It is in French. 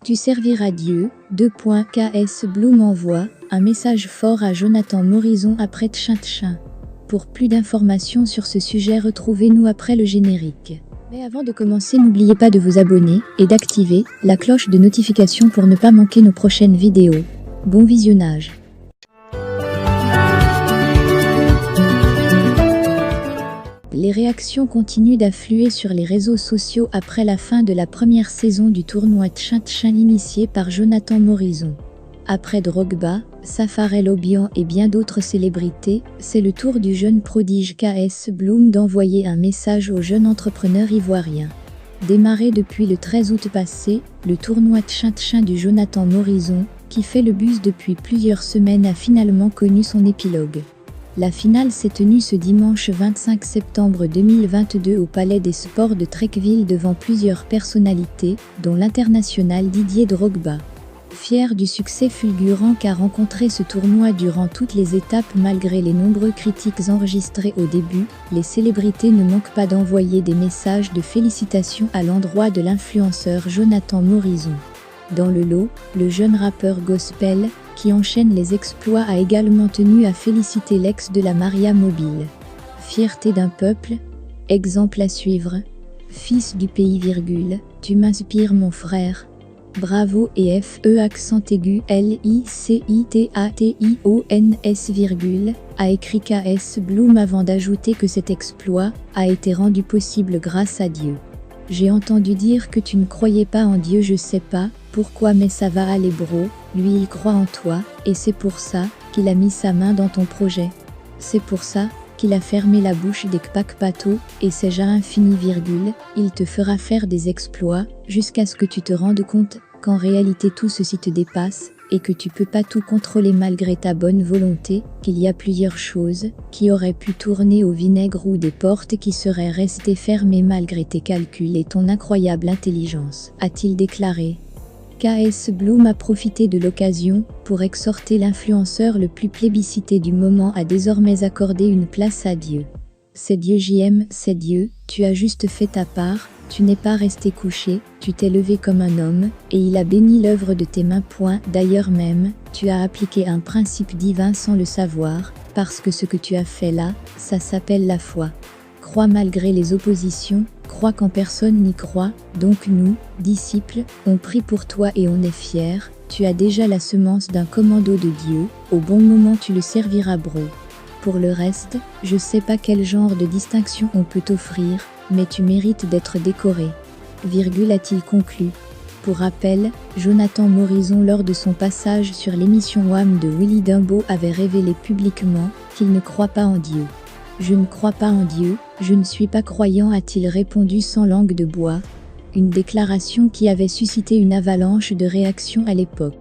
Tu serviras Dieu. KS Bloom envoie un message fort à Jonathan Morison après Tchin. Pour plus d'informations sur ce sujet, retrouvez-nous après le générique. Mais avant de commencer, n'oubliez pas de vous abonner et d'activer la cloche de notification pour ne pas manquer nos prochaines vidéos. Bon visionnage. Les réactions continuent d'affluer sur les réseaux sociaux après la fin de la première saison du tournoi Tchin initié par Jonathan Morison. Après Drogba, Safarel Obiang et bien d'autres célébrités, c'est le tour du jeune prodige KS Bloom d'envoyer un message au jeune entrepreneur ivoirien. Démarré depuis le 13 août passé, le tournoi Tchin du Jonathan Morison, qui fait le buzz depuis plusieurs semaines, a finalement connu son épilogue. La finale s'est tenue ce dimanche 25 septembre 2022 au Palais des Sports de Treichville devant plusieurs personnalités, dont l'international Didier Drogba. Fier du succès fulgurant qu'a rencontré ce tournoi durant toutes les étapes malgré les nombreux critiques enregistrées au début, les célébrités ne manquent pas d'envoyer des messages de félicitations à l'endroit de l'influenceur Jonathan Morison. Dans le lot, le jeune rappeur gospel, qui enchaîne les exploits, a également tenu à féliciter l'ex de la Maria Mobile. Fierté d'un peuple, exemple à suivre, fils du pays, tu m'inspires mon frère. Bravo et FE accent aigu LICITATIONS, a écrit KS Bloom avant d'ajouter que cet exploit a été rendu possible grâce à Dieu. J'ai entendu dire que tu ne croyais pas en Dieu, je sais pas pourquoi, mais ça va aller bro, lui il croit en toi, et c'est pour ça qu'il a mis sa main dans ton projet. C'est pour ça qu'il a fermé la bouche des Kpakpato, et c'est ja infini, il te fera faire des exploits, jusqu'à ce que tu te rendes compte qu'en réalité tout ceci te dépasse, et que tu peux pas tout contrôler malgré ta bonne volonté, qu'il y a plusieurs choses qui auraient pu tourner au vinaigre ou des portes qui seraient restées fermées malgré tes calculs et ton incroyable intelligence, a-t-il déclaré. KS Bloom a profité de l'occasion pour exhorter l'influenceur le plus plébiscité du moment à désormais accorder une place à Dieu. C'est Dieu, JM, c'est Dieu, tu as juste fait ta part, tu n'es pas resté couché, tu t'es levé comme un homme, et il a béni l'œuvre de tes mains. D'ailleurs même, tu as appliqué un principe divin sans le savoir, parce que ce que tu as fait là, ça s'appelle la foi. Crois malgré les oppositions, crois quand personne n'y croit, donc nous, disciples, on prie pour toi et on est fiers, tu as déjà la semence d'un commando de Dieu, au bon moment tu le serviras bro. Pour le reste, je sais pas quel genre de distinction on peut t'offrir, mais tu mérites d'être décoré. A-t-il conclu. Pour rappel, Jonathan Morison, lors de son passage sur l'émission Wham de Willy Dumbo, avait révélé publiquement qu'il ne croit pas en Dieu. Je ne crois pas en Dieu, je ne suis pas croyant, a-t-il répondu sans langue de bois, une déclaration qui avait suscité une avalanche de réactions à l'époque.